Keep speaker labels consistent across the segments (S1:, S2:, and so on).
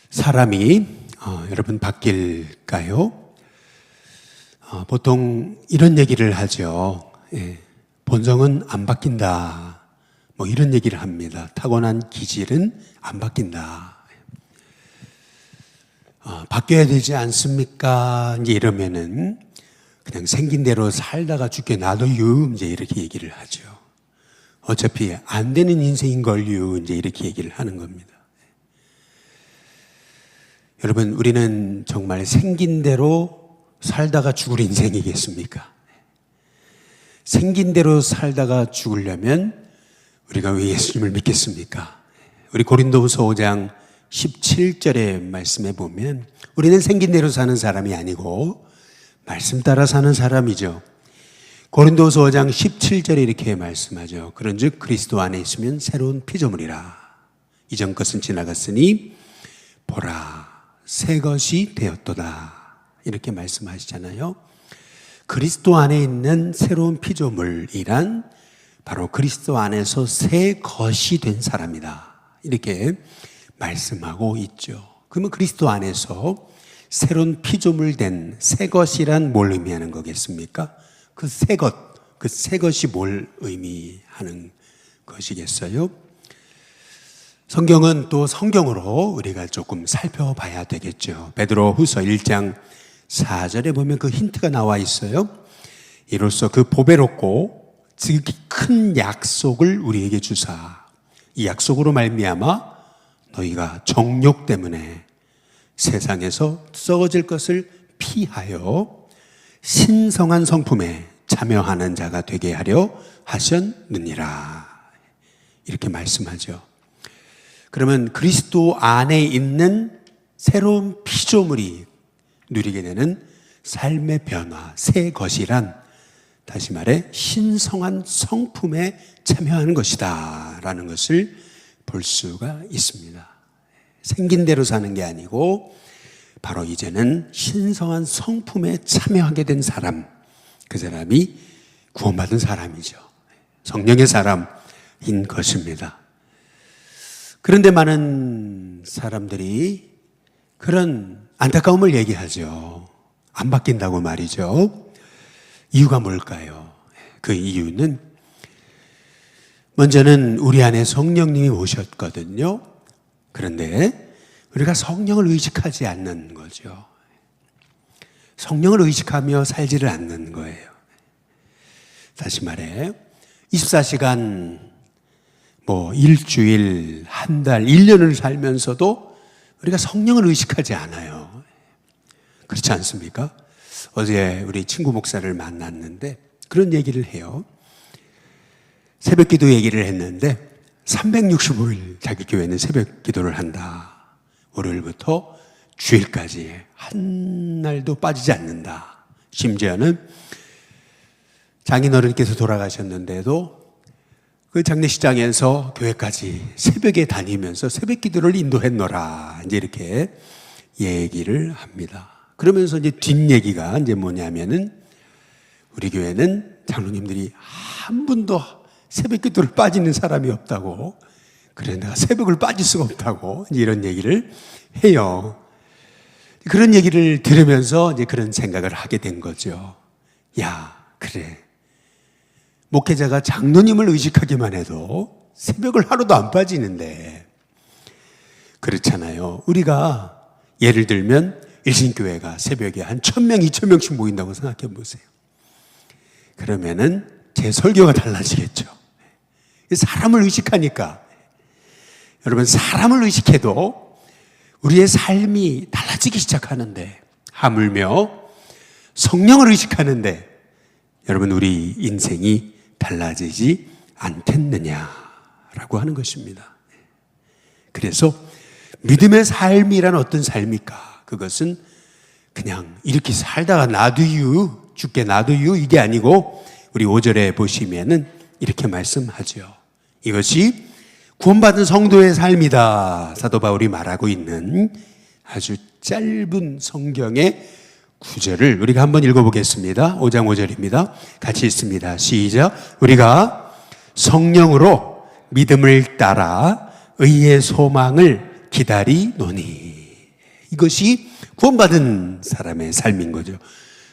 S1: 사람이 여러분 바뀔까요? 보통 이런 얘기를 하죠. 본성은 안 바뀐다. 뭐 이런 얘기를 합니다. 타고난 기질은 안 바뀐다. 바뀌어야 되지 않습니까? 이제 이러면은 그냥 생긴 대로 살다가 죽게 놔둬요. 이제 이렇게 얘기를 하죠. 어차피 안 되는 인생인걸요. 이제 이렇게 얘기를 하는 겁니다. 여러분, 우리는 정말 생긴 대로 살다가 죽을 인생이겠습니까? 생긴 대로 살다가 죽으려면 우리가 왜 예수님을 믿겠습니까? 우리 고린도후서 5장 17절의 말씀에 보면 우리는 생긴 대로 사는 사람이 아니고 말씀 따라 사는 사람이죠. 고린도후서 5장 17절에 이렇게 말씀하죠. 그런즉 그리스도 안에 있으면 새로운 피조물이라. 이전 것은 지나갔으니 보라 새 것이 되었도다. 이렇게 말씀하시잖아요. 그리스도 안에 있는 새로운 피조물이란 바로 그리스도 안에서 새 것이 된 사람이다. 이렇게 말씀하고 있죠. 그러면 그리스도 안에서 새로운 피조물 된 새 것이란 뭘 의미하는 거겠습니까? 그 새 것이 뭘 의미하는 것이겠어요? 성경은 또 성경으로 우리가 조금 살펴봐야 되겠죠. 베드로후서 1장 4절에 보면 그 힌트가 나와 있어요. 이로써 그 보배롭고 지극히 큰 약속을 우리에게 주사 이 약속으로 말미암아 너희가 정욕 때문에 세상에서 썩어질 것을 피하여 신성한 성품에 참여하는 자가 되게 하려 하셨느니라. 이렇게 말씀하죠. 그러면 그리스도 안에 있는 새로운 피조물이 누리게 되는 삶의 변화, 새 것이란 다시 말해 신성한 성품에 참여하는 것이다 라는 것을 볼 수가 있습니다. 생긴 대로 사는 게 아니고 바로 이제는 신성한 성품에 참여하게 된 사람, 그 사람이 구원받은 사람이죠. 성령의 사람인 것입니다. 그런데 많은 사람들이 그런 안타까움을 얘기하죠. 안 바뀐다고 말이죠. 이유가 뭘까요? 그 이유는 먼저는 우리 안에 성령님이 오셨거든요. 그런데 우리가 성령을 의식하지 않는 거죠. 성령을 의식하며 살지를 않는 거예요. 다시 말해 24시간 일주일, 한 달, 1년을 살면서도 우리가 성령을 의식하지 않아요. 그렇지 않습니까? 어제 우리 친구 목사를 만났는데 그런 얘기를 해요. 새벽 기도 얘기를 했는데 365일 자기 교회는 새벽 기도를 한다. 월요일부터 주일까지 한 날도 빠지지 않는다. 심지어는 장인어른께서 돌아가셨는데도 그 장례식장에서 교회까지 새벽에 다니면서 새벽 기도를 인도했노라. 이제 이렇게 얘기를 합니다. 그러면서 이제 뒷얘기가 이제 뭐냐면은 우리 교회는 장로님들이 한 분도 새벽 기도를 빠지는 사람이 없다고. 그래 내가 새벽을 빠질 수가 없다고. 이제 이런 얘기를 해요. 그런 얘기를 들으면서 이제 그런 생각을 하게 된 거죠. 야, 그래. 목회자가 장로님을 의식하기만 해도 새벽을 하루도 안 빠지는데 그렇잖아요. 우리가 예를 들면 일신교회가 새벽에 한 1000명, 2000명씩 모인다고 생각해 보세요. 그러면은 제 설교가 달라지겠죠. 사람을 의식하니까 여러분 사람을 의식해도 우리의 삶이 달라지기 시작하는데 하물며 성령을 의식하는데 여러분 우리 인생이 달라지지 않겠느냐라고 하는 것입니다. 그래서 믿음의 삶이란 어떤 삶일까? 그것은 그냥 이렇게 살다가 놔두유, 죽게 놔두유 이게 아니고 우리 5절에 보시면은 이렇게 말씀하죠. 이것이 구원받은 성도의 삶이다. 사도 바울이 말하고 있는 아주 짧은 성경의 구절을 우리가 한번 읽어보겠습니다. 5장 5절입니다. 같이 읽습니다. 시작. 우리가 성령으로 믿음을 따라 의의 소망을 기다리노니. 이것이 구원받은 사람의 삶인 거죠.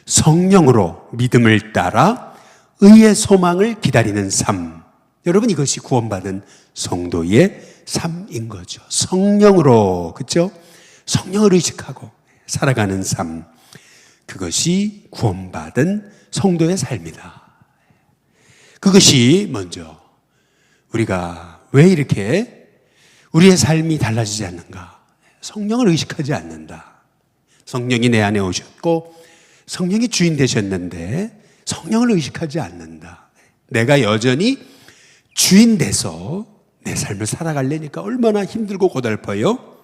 S1: 성령으로 믿음을 따라 의의 소망을 기다리는 삶. 여러분, 이것이 구원받은 성도의 삶인 거죠. 성령으로, 그렇죠? 성령을 의식하고 살아가는 삶. 그것이 구원받은 성도의 삶이다. 그것이 먼저 우리가 왜 이렇게 우리의 삶이 달라지지 않는가? 성령을 의식하지 않는다. 성령이 내 안에 오셨고 성령이 주인 되셨는데 성령을 의식하지 않는다. 내가 여전히 주인 돼서 내 삶을 살아가려니까 얼마나 힘들고 고달퍼요.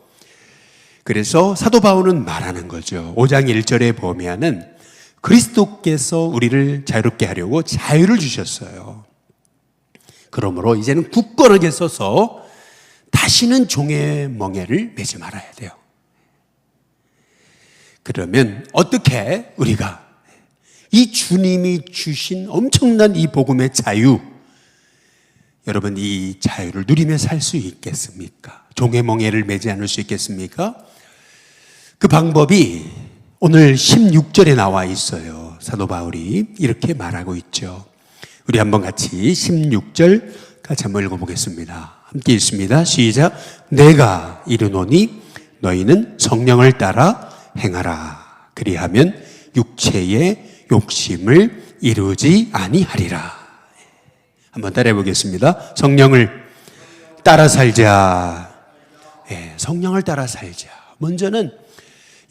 S1: 그래서 사도 바울은 말하는 거죠. 5장 1절에 보면은 그리스도께서 우리를 자유롭게 하려고 자유를 주셨어요. 그러므로 이제는 굳건하게 서서 다시는 종의 멍에를 매지 말아야 돼요. 그러면 어떻게 우리가 이 주님이 주신 엄청난 이 복음의 자유, 여러분 이 자유를 누리며 살 수 있겠습니까? 종의 멍에를 매지 않을 수 있겠습니까? 그 방법이 오늘 16절에 나와 있어요. 사도 바울이 이렇게 말하고 있죠. 우리 한번 같이 16절 같이 한번 읽어보겠습니다. 함께 읽습니다. 시작. 내가 이르노니 너희는 성령을 따라 행하라. 그리하면 육체의 욕심을 이루지 아니하리라. 한번 따라해 보겠습니다. 성령을 따라 살자. 네, 성령을 따라 살자. 먼저는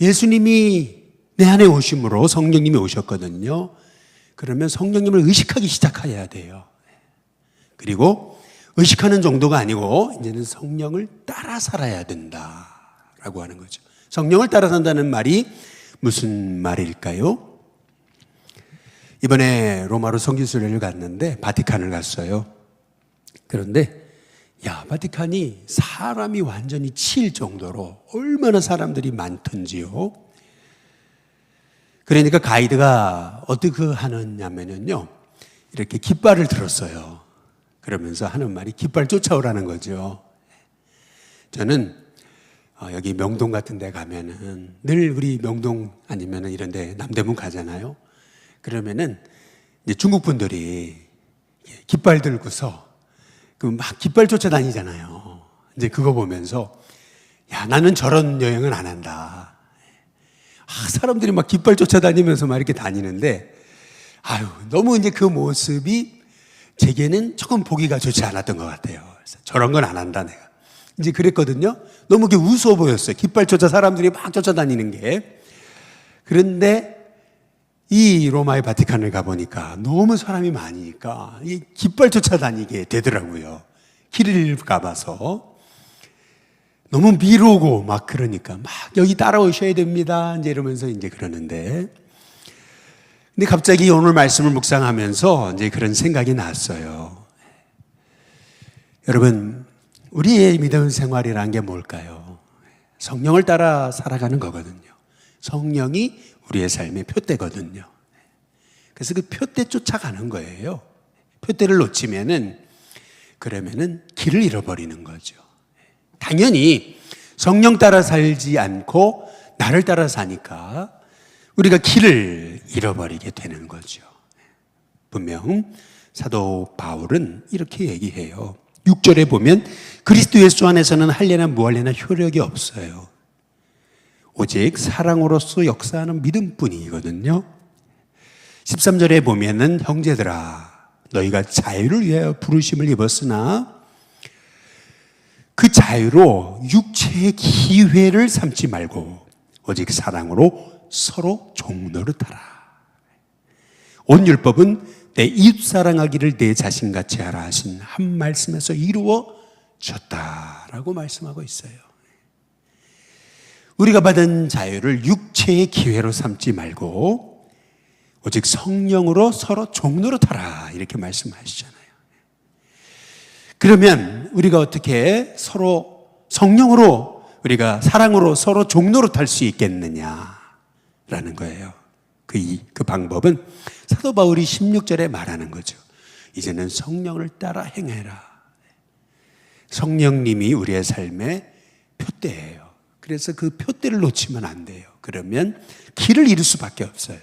S1: 예수님이 내 안에 오심으로 성령님이 오셨거든요. 그러면 성령님을 의식하기 시작해야 돼요. 그리고 의식하는 정도가 아니고 이제는 성령을 따라 살아야 된다라고 하는 거죠. 성령을 따라 산다는 말이 무슨 말일까요? 이번에 로마로 선교수련을 갔는데 바티칸을 갔어요. 그런데 바티칸이 사람이 완전히 치일 정도로 얼마나 사람들이 많던지요. 그러니까 가이드가 어떻게 하느냐면요, 이렇게 깃발을 들었어요. 그러면서 하는 말이 깃발 쫓아오라는 거죠. 저는 여기 명동 같은 데 가면은 늘 우리 명동 아니면은 이런 데 남대문 가잖아요. 그러면은 이제 중국 분들이 깃발 들고서 그 막 깃발 쫓아다니잖아요. 이제 그거 보면서 나는 저런 여행은 안 한다. 사람들이 막 깃발 쫓아다니면서 막 이렇게 다니는데 너무 이제 그 모습이 제게는 조금 보기가 좋지 않았던 것 같아요. 그래서 저런 건 안 한다 내가. 이제 그랬거든요. 너무 이게 우스워 보였어요. 깃발 쫓아 사람들이 막 쫓아다니는 게. 그런데 이 로마의 바티칸을 가보니까 너무 사람이 많으니까 이 깃발 쫓아다니게 되더라고요. 길을 가봐서. 너무 미루고 막 그러니까 막 여기 따라오셔야 됩니다. 이제 이러면서 이제 그러는데. 근데 갑자기 오늘 말씀을 묵상하면서 이제 그런 생각이 났어요. 여러분, 우리의 믿음 생활이란 게 뭘까요? 성령을 따라 살아가는 거거든요. 성령이 우리의 삶의 표대거든요. 그래서 그 표대 쫓아가는 거예요. 표대를 놓치면은 그러면은 길을 잃어버리는 거죠. 당연히 성령 따라 살지 않고 나를 따라 사니까 우리가 길을 잃어버리게 되는 거죠. 분명 사도 바울은 이렇게 얘기해요. 6절에 보면 그리스도 예수 안에서는 할례나 무할례나 효력이 없어요. 오직 사랑으로서 역사하는 믿음뿐이거든요. 13절에 보면은 형제들아 너희가 자유를 위하여 부르심을 입었으나 그 자유로 육체의 기회를 삼지 말고 오직 사랑으로 서로 종노릇하라. 온 율법은 내 이웃 사랑하기를 내 자신같이 하라 하신 한 말씀에서 이루어졌다라고 말씀하고 있어요. 우리가 받은 자유를 육체의 기회로 삼지 말고 오직 성령으로 서로 종노릇하라 이렇게 말씀하시잖아요. 그러면 우리가 어떻게 서로 성령으로 우리가 사랑으로 서로 종노릇할 수 있겠느냐라는 거예요. 그 방법은 사도 바울이 16절에 말하는 거죠. 이제는 성령을 따라 행해라. 성령님이 우리의 삶의 표대예요. 그래서 그 표대를 놓치면 안 돼요. 그러면 길을 잃을 수밖에 없어요.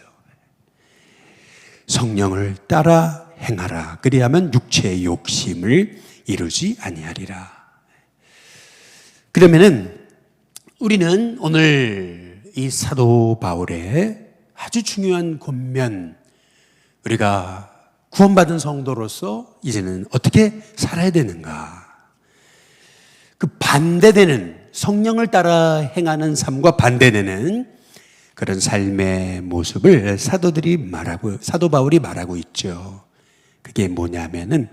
S1: 성령을 따라 행하라. 그리하면 육체의 욕심을 이루지 아니하리라. 그러면은 우리는 오늘 이 사도 바울의 아주 중요한 권면, 우리가 구원받은 성도로서 이제는 어떻게 살아야 되는가? 그 반대되는, 성령을 따라 행하는 삶과 반대되는 그런 삶의 모습을 사도 바울이 말하고 있죠. 그게 뭐냐면은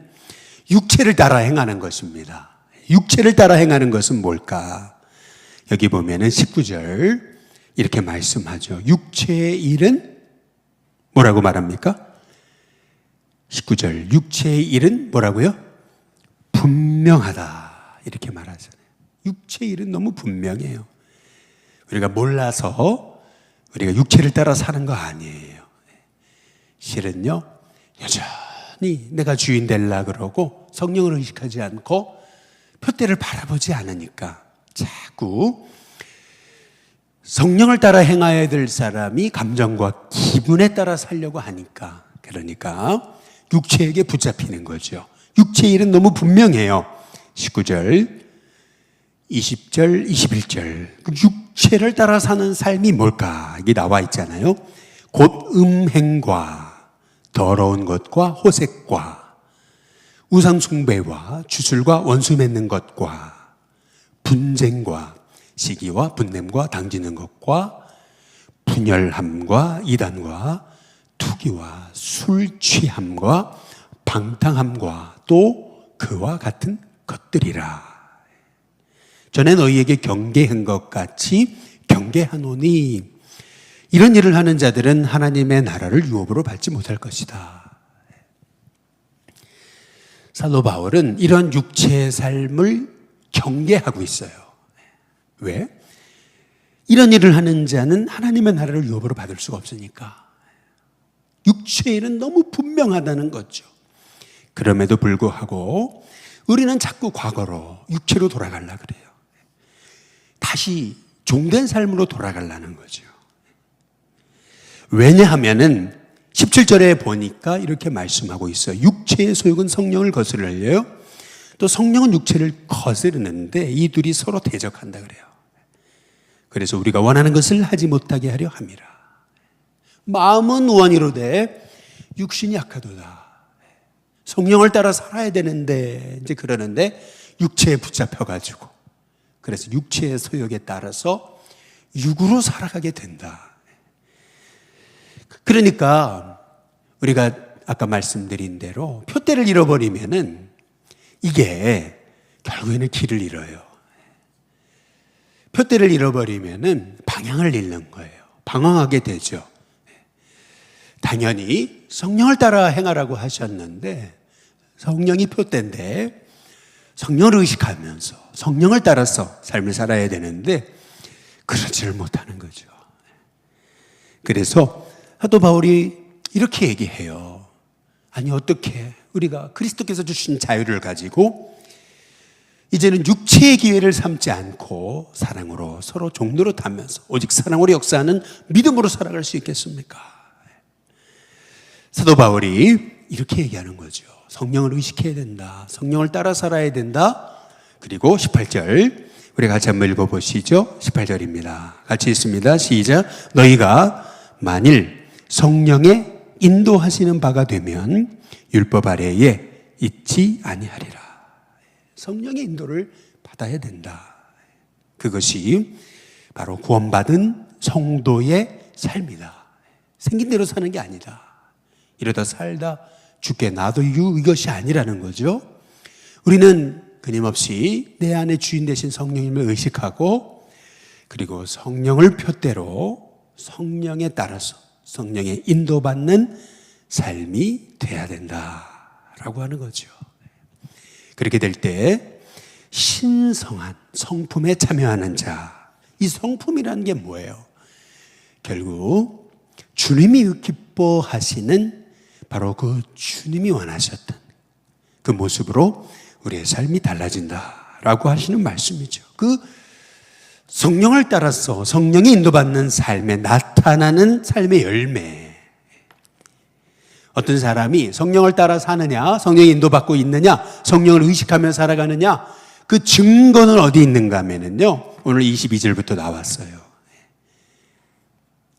S1: 육체를 따라 행하는 것입니다. 육체를 따라 행하는 것은 뭘까? 여기 보면은 19절 이렇게 말씀하죠. 육체의 일은 뭐라고 말합니까? 19절 육체의 일은 뭐라고요? 분명하다 이렇게 말하잖아요. 육체의 일은 너무 분명해요. 우리가 몰라서 우리가 육체를 따라 사는 거 아니에요. 실은요, 여전히 내가 주인 되려 그러고 성령을 의식하지 않고 표대를 바라보지 않으니까 자꾸 성령을 따라 행해야 될 사람이 감정과 기분에 따라 살려고 하니까, 그러니까 육체에게 붙잡히는 거죠. 육체의 일은 너무 분명해요. 19절, 20절, 21절. 육체를 따라 사는 삶이 뭘까? 이게 나와 있잖아요. 곧 음행과 더러운 것과 호색과 우상 숭배와 주술과 원수 맺는 것과 분쟁과 시기와 분냄과 당지는 것과 분열함과 이단과 투기와 술 취함과 방탕함과 또 그와 같은 것들이라. 전에 너희에게 경계한 것 같이 경계하노니 이런 일을 하는 자들은 하나님의 나라를 유업으로 받지 못할 것이다. 사도 바울은 이런 육체의 삶을 경계하고 있어요. 왜? 이런 일을 하는 자는 하나님의 나라를 유업으로 받을 수가 없으니까. 육체의 일은 너무 분명하다는 거죠. 그럼에도 불구하고 우리는 자꾸 과거로, 육체로 돌아가려고 그래요. 다시 종된 삶으로 돌아가려는 거죠. 왜냐하면은 17절에 보니까 이렇게 말씀하고 있어요. 육체의 소욕은 성령을 거스르려요. 또 성령은 육체를 거스르는데 이 둘이 서로 대적한다 그래요. 그래서 우리가 원하는 것을 하지 못하게 하려 함이라. 마음은 원이로되 육신이 약하도다. 성령을 따라 살아야 되는데 이제 그러는데 육체에 붙잡혀가지고, 그래서 육체의 소욕에 따라서 육으로 살아가게 된다. 그러니까 우리가 아까 말씀드린 대로 표대를 잃어버리면은 이게 결국에는 길을 잃어요. 표대를 잃어버리면은 방향을 잃는 거예요. 방황하게 되죠. 당연히 성령을 따라 행하라고 하셨는데 성령이 표대인데 성령을 의식하면서 성령을 따라서 삶을 살아야 되는데 그러지를 못하는 거죠. 그래서 사도 바울이 이렇게 얘기해요. 아니 어떻게 우리가 그리스도께서 주신 자유를 가지고 이제는 육체의 기회를 삼지 않고 사랑으로 서로 종로로 타면서 오직 사랑으로 역사하는 믿음으로 살아갈 수 있겠습니까? 사도 바울이 이렇게 얘기하는 거죠. 성령을 의식해야 된다. 성령을 따라 살아야 된다. 그리고 18절 우리 같이 한번 읽어보시죠. 18절입니다. 같이 읽습니다. 시작. 너희가 만일 성령의 인도하시는 바가 되면 율법 아래에 있지 아니하리라. 성령의 인도를 받아야 된다. 그것이 바로 구원받은 성도의 삶이다. 생긴 대로 사는 게 아니다. 이러다 살다 죽게 놔둘 이것이 아니라는 거죠. 우리는 끊임없이 내 안에 주인 되신 성령님을 의식하고 그리고 성령을 표대로 성령에 따라서 성령의 인도받는 삶이 돼야 된다라고 하는 거죠. 그렇게 될 때 신성한 성품에 참여하는 자, 이 성품이라는 게 뭐예요? 결국 주님이 기뻐하시는 바로 그 주님이 원하셨던 그 모습으로 우리의 삶이 달라진다라고 하시는 말씀이죠. 그 성령을 따라서 성령이 인도받는 삶에 나타나는 삶의 열매. 어떤 사람이 성령을 따라 사느냐, 성령이 인도받고 있느냐, 성령을 의식하며 살아가느냐, 그 증거는 어디 있는가 하면요, 오늘 22절부터 나왔어요.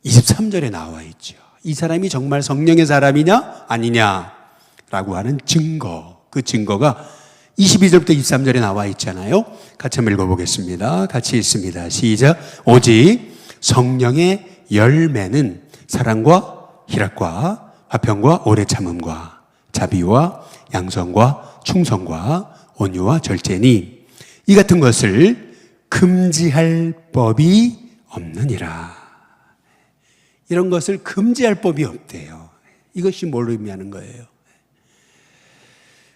S1: 23절에 나와 있죠. 이 사람이 정말 성령의 사람이냐 아니냐라고 하는 증거, 그 증거가 22절부터 23절에 나와 있잖아요. 같이 한번 읽어보겠습니다. 같이 읽습니다. 시작. 오직 성령의 열매는 사랑과 희락과 화평과 오래 참음과 자비와 양선과 충성과 온유와 절제니 이 같은 것을 금지할 법이 없느니라. 이런 것을 금지할 법이 없대요. 이것이 뭘 의미하는 거예요?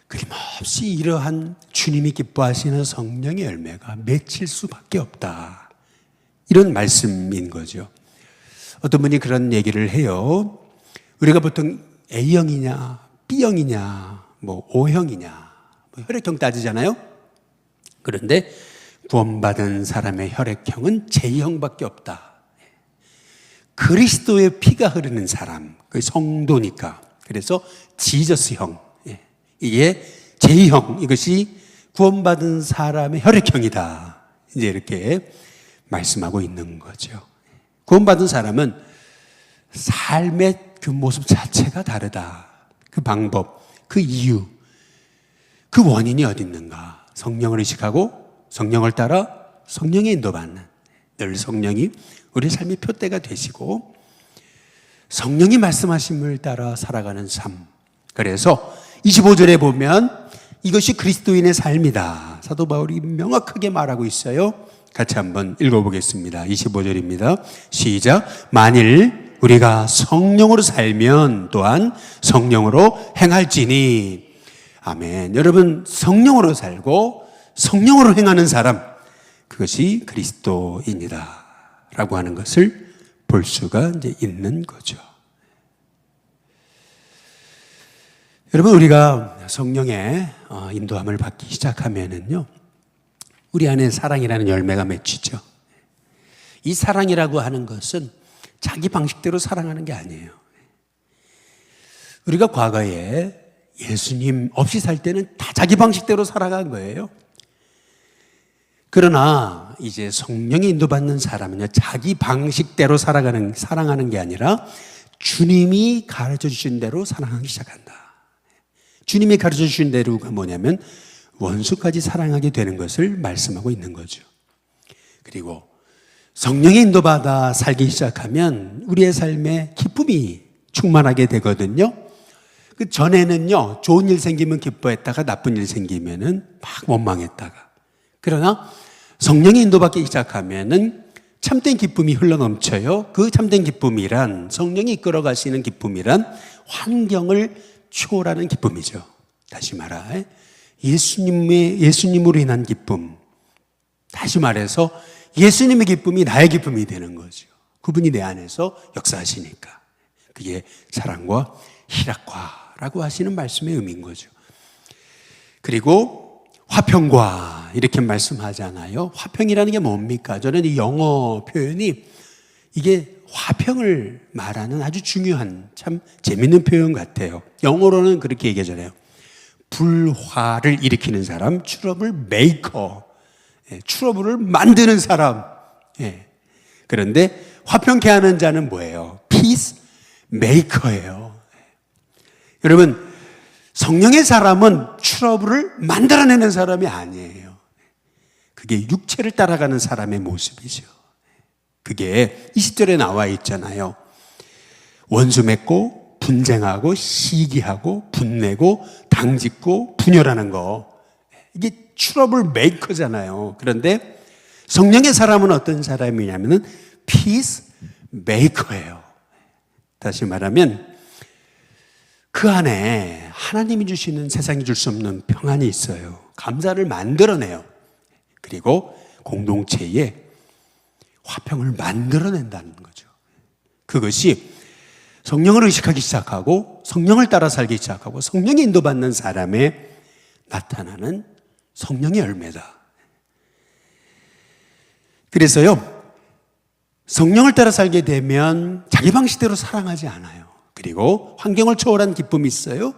S1: 끊임없이 이러한 주님이 기뻐하시는 성령의 열매가 맺힐 수밖에 없다. 이런 말씀인 거죠. 어떤 분이 그런 얘기를 해요. 우리가 보통 A형이냐 B형이냐 뭐 O형이냐 뭐 혈액형 따지잖아요. 그런데 구원받은 사람의 혈액형은 J형밖에 없다. 그리스도의 피가 흐르는 사람, 그 성도니까. 그래서 지저스형, 이게 J형, 이것이 구원받은 사람의 혈액형이다. 이제 이렇게 말씀하고 있는 거죠. 구원받은 사람은 삶의 그 모습 자체가 다르다. 그 방법, 그 이유, 그 원인이 어디 있는가? 성령을 의식하고 성령을 따라 성령의 인도받는, 늘 성령이 우리 삶의 표대가 되시고 성령이 말씀하심을 따라 살아가는 삶. 그래서 25절에 보면 이것이 그리스도인의 삶이다. 사도 바울이 명확하게 말하고 있어요. 같이 한번 읽어보겠습니다. 25절입니다. 시작. 만일 우리가 성령으로 살면 또한 성령으로 행할지니. 아멘. 여러분, 성령으로 살고 성령으로 행하는 사람, 그것이 그리스도인이다 라고 하는 것을 볼 수가 이제 있는 거죠. 여러분, 우리가 성령의 인도함을 받기 시작하면은요, 우리 안에 사랑이라는 열매가 맺히죠. 이 사랑이라고 하는 것은 자기 방식대로 사랑하는 게 아니에요. 우리가 과거에 예수님 없이 살 때는 다 자기 방식대로 살아간 거예요. 그러나 이제 성령이 인도받는 사람은요, 자기 방식대로 사랑하는 게 아니라 주님이 가르쳐 주신 대로 사랑하기 시작한다. 주님이 가르쳐 주신 대로가 뭐냐면 원수까지 사랑하게 되는 것을 말씀하고 있는 거죠. 그리고 성령의 인도받아 살기 시작하면 우리의 삶에 기쁨이 충만하게 되거든요. 그 전에는요, 좋은 일 생기면 기뻐했다가 나쁜 일 생기면은 막 원망했다가. 그러나 성령의 인도받기 시작하면은 참된 기쁨이 흘러넘쳐요. 그 참된 기쁨이란, 성령이 이끌어 가시는 기쁨이란 환경을 초월하는 기쁨이죠. 다시 말해 예수님으로 인한 기쁨. 다시 말해서 예수님의 기쁨이 나의 기쁨이 되는 거죠. 그분이 내 안에서 역사하시니까. 그게 사랑과 희락과라고 하시는 말씀의 의미인 거죠. 그리고 화평과 이렇게 말씀하잖아요. 화평이라는 게 뭡니까? 저는 이 영어 표현이 이게 화평을 말하는 아주 중요한 참 재밌는 표현 같아요. 영어로는 그렇게 얘기하잖아요. 불화를 일으키는 사람, 트러블 메이커. 트러블을 만드는 사람. 그런데 화평케 하는 자는 뭐예요? 피스 메이커예요. 여러분, 성령의 사람은 트러블을 만들어내는 사람이 아니에요. 그게 육체를 따라가는 사람의 모습이죠. 그게 20절에 나와 있잖아요. 원수 맺고 분쟁하고 시기하고 분내고 당짓고 분열하는 거. 이게 트러블 메이커잖아요. 그런데 성령의 사람은 어떤 사람이냐면은 피스 메이커예요. 다시 말하면 그 안에 하나님이 주시는 세상이 줄 수 없는 평안이 있어요. 감사를 만들어내요. 그리고 공동체에 화평을 만들어낸다는 거죠. 그것이 성령을 의식하기 시작하고 성령을 따라 살기 시작하고 성령이 인도받는 사람에 나타나는 성령의 열매다. 그래서요, 성령을 따라 살게 되면 자기 방식대로 사랑하지 않아요. 그리고 환경을 초월한 기쁨이 있어요.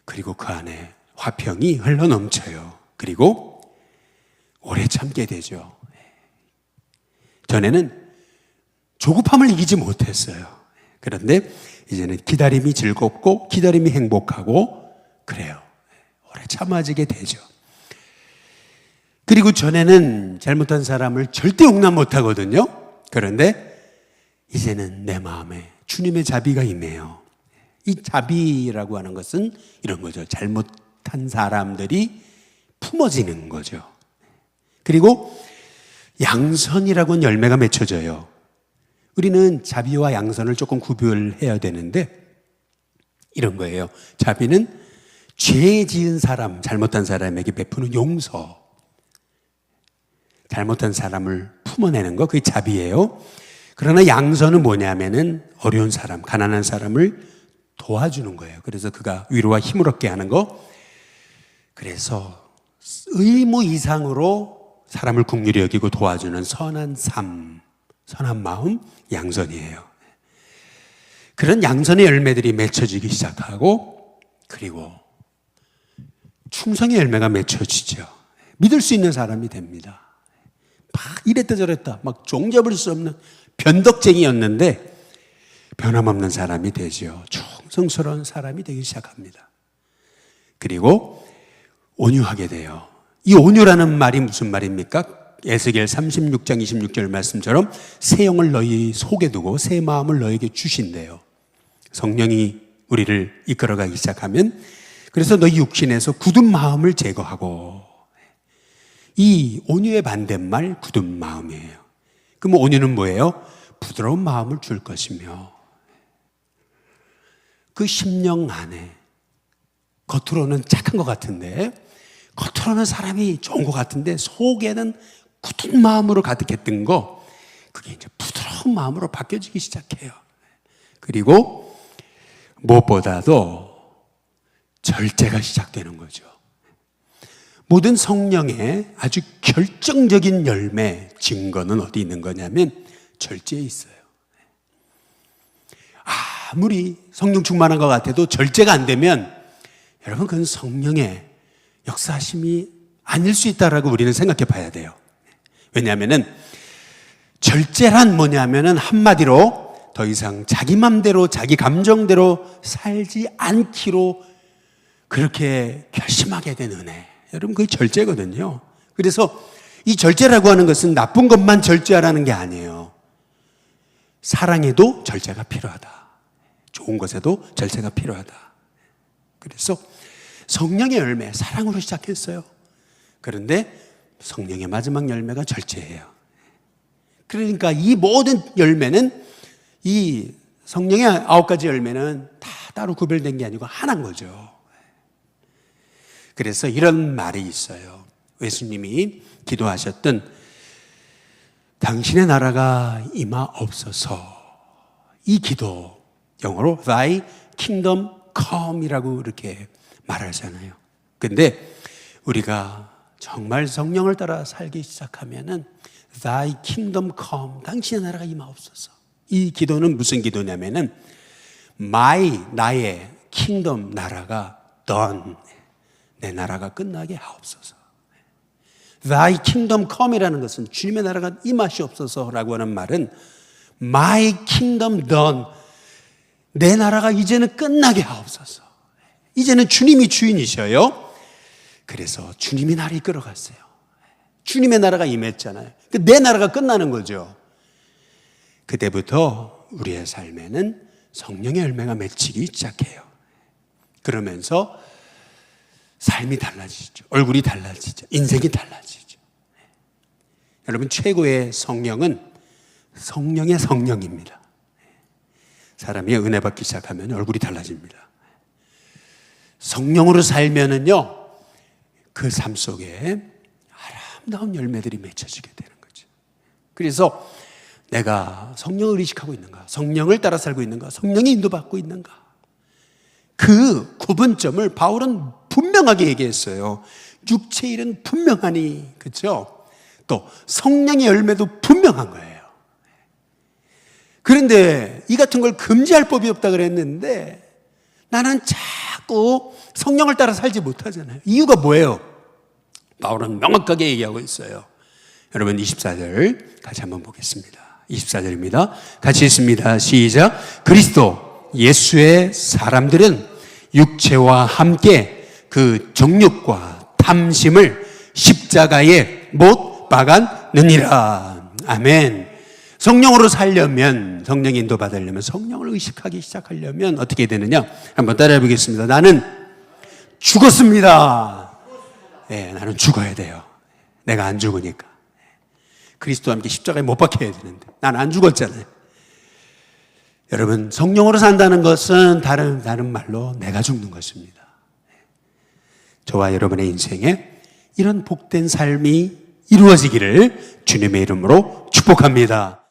S1: 그리고 그 안에 화평이 흘러넘쳐요. 그리고 오래 참게 되죠. 전에는 조급함을 이기지 못했어요. 그런데 이제는 기다림이 즐겁고 기다림이 행복하고 그래요. 오래 참아지게 되죠. 그리고 전에는 잘못한 사람을 절대 용납 못하거든요. 그런데 이제는 내 마음에 주님의 자비가 임해요. 이 자비라고 하는 것은 이런 거죠. 잘못한 사람들이 품어지는 거죠. 그리고 양선이라고는 열매가 맺혀져요. 우리는 자비와 양선을 조금 구별해야 되는데 이런 거예요. 자비는 죄 지은 사람, 잘못한 사람에게 베푸는 용서. 잘못한 사람을 품어내는 거, 그게 자비예요. 그러나 양선은 뭐냐면은 어려운 사람, 가난한 사람을 도와주는 거예요. 그래서 그가 위로와 힘을 얻게 하는 거. 그래서 의무 이상으로 사람을 긍휼히 여기고 도와주는 선한 삶, 선한 마음, 양선이에요. 그런 양선의 열매들이 맺혀지기 시작하고 그리고 충성의 열매가 맺혀지죠. 믿을 수 있는 사람이 됩니다. 막 이랬다 저랬다 막 종잡을 수 없는 변덕쟁이였는데 변함없는 사람이 되죠. 충성스러운 사람이 되기 시작합니다. 그리고 온유하게 돼요. 이 온유라는 말이 무슨 말입니까? 에스겔 36장 26절 말씀처럼 새 영을 너희 속에 두고 새 마음을 너에게 주신대요. 성령이 우리를 이끌어가기 시작하면 그래서 너희 육신에서 굳은 마음을 제거하고 이 온유의 반대말 굳은 마음이에요. 그럼 온유는 뭐예요? 부드러운 마음을 줄 것이며 그 심령 안에 겉으로는 착한 것 같은데 겉으로는 사람이 좋은 것 같은데 속에는 굳은 마음으로 가득했던 거 그게 이제 부드러운 마음으로 바뀌어지기 시작해요. 그리고 무엇보다도 절제가 시작되는 거죠. 모든 성령의 아주 결정적인 열매 증거는 어디 있는 거냐면 절제에 있어요. 아무리 성령 충만한 것 같아도 절제가 안 되면 여러분 그건 성령의 역사하심이 아닐 수 있다라고 우리는 생각해 봐야 돼요. 왜냐하면은 절제란 뭐냐면은 한마디로 더 이상 자기 맘대로 자기 감정대로 살지 않기로 그렇게 결심하게 된 은혜. 여러분 그게 절제거든요. 그래서 이 절제라고 하는 것은 나쁜 것만 절제하라는 게 아니에요. 사랑에도 절제가 필요하다. 좋은 것에도 절제가 필요하다. 그래서 성령의 열매, 사랑으로 시작했어요. 그런데 성령의 마지막 열매가 절제예요. 그러니까 이 모든 열매는 이 성령의 9가지 열매는 다 따로 구별된 게 아니고 하나인 거죠. 그래서 이런 말이 있어요. 예수님이 기도하셨던 당신의 나라가 임하옵소서. 이 기도 영어로 Thy Kingdom Come이라고 이렇게 말하잖아요. 근데 우리가 정말 성령을 따라 살기 시작하면은 Thy Kingdom Come, 당신의 나라가 임하옵소서. 이 기도는 무슨 기도냐면은 나의 Kingdom 나라가 done, 내 나라가 끝나게 하옵소서. Thy Kingdom Come이라는 것은 주님의 나라가 임하시옵소서라고 하는 말은 My Kingdom done, 내 나라가 이제는 끝나게 하옵소서. 이제는 주님이 주인이셔요. 그래서 주님이 나를 이끌어갔어요. 주님의 나라가 임했잖아요. 내 나라가 끝나는 거죠. 그때부터 우리의 삶에는 성령의 열매가 맺히기 시작해요. 그러면서 삶이 달라지죠. 얼굴이 달라지죠. 인생이 달라지죠. 여러분 최고의 성령은 성령의 성령입니다. 사람이 은혜 받기 시작하면 얼굴이 달라집니다. 성령으로 살면은요, 그 삶 속에 아름다운 열매들이 맺혀지게 되는 거죠. 그래서 내가 성령을 의식하고 있는가, 성령을 따라 살고 있는가, 성령이 인도받고 있는가, 그 구분점을 바울은 분명하게 얘기했어요. 육체의 일은 분명하니, 그렇죠? 또 성령의 열매도 분명한 거예요. 그런데 이 같은 걸 금지할 법이 없다 그랬는데 나는 자꾸 성령을 따라 살지 못하잖아요. 이유가 뭐예요? 바울은 명확하게 얘기하고 있어요. 여러분 24절 같이 한번 보겠습니다. 24절입니다. 같이 읽습니다. 시작. 그리스도 예수의 사람들은 육체와 함께 그 정욕과 탐심을 십자가에 못 박았느니라. 아멘. 성령으로 살려면, 성령 인도 받으려면, 성령을 의식하기 시작하려면 어떻게 되느냐? 한번 따라해 보겠습니다. 나는 죽었습니다. 네, 나는 죽어야 돼요. 내가 안 죽으니까. 그리스도와 함께 십자가에 못 박혀야 되는데 난 안 죽었잖아요. 여러분, 성령으로 산다는 것은 다른 말로 내가 죽는 것입니다. 저와 여러분의 인생에 이런 복된 삶이 이루어지기를 주님의 이름으로 축복합니다.